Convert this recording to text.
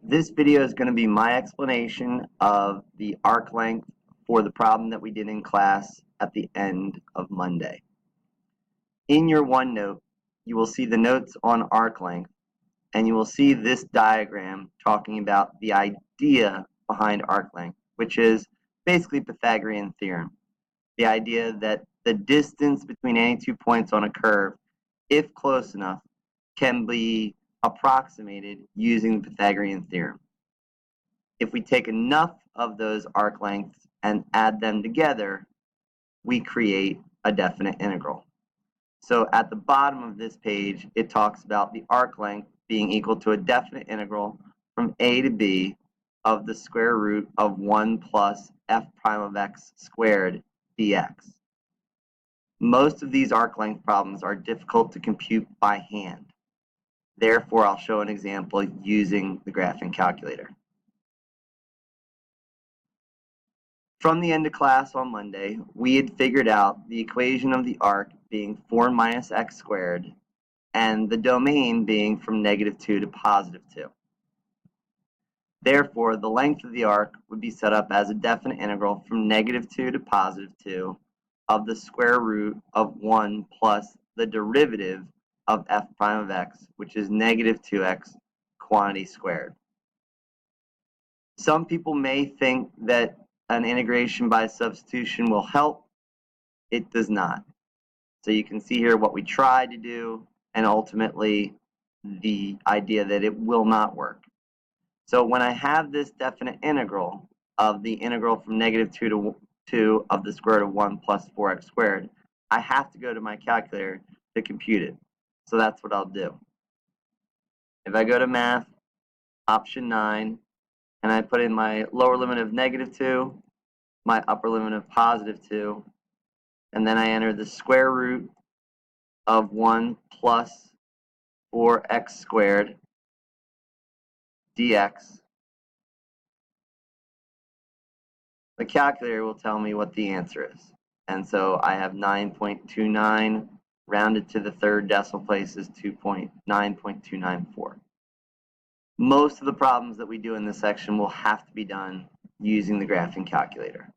This video is going to be my explanation of the arc length for the problem that we did in class at the end of Monday. In your OneNote, you will see the notes on arc length, and you will see this diagram talking about the idea behind arc length, which is basically Pythagorean theorem. The idea that the distance between any 2 points on a curve, if close enough, can be approximated using the Pythagorean theorem. If we take enough of those arc lengths and add them together, we create a definite integral. So at the bottom of this page, it talks about the arc length being equal to a definite integral from a to b of the square root of 1 plus f prime of x squared dx. Most of these arc length problems are difficult to compute by hand. Therefore, I'll show an example using the graphing calculator. From the end of class on Monday, we had figured out the equation of the arc being 4 minus x squared and the domain being from -2 to +2. Therefore, the length of the arc would be set up as a definite integral from -2 to +2 of the square root of 1 plus the derivative of f prime of x, which is -2x quantity squared. Some people may think that an integration by substitution will help. It does not. So you can see here what we tried to do and ultimately the idea that it will not work. So when I have this definite integral of the integral from -2 to 2 of the square root of 1 plus 4x squared, I have to go to my calculator to compute it. So that's what I'll do. If I go to math, option 9, and I put in my lower limit of -2, my upper limit of +2, and then I enter the square root of 1 plus 4x squared dx, the calculator will tell me what the answer is. And so I have 9.29 rounded to the third decimal place is 9.294. Most of the problems that we do in this section will have to be done using the graphing calculator.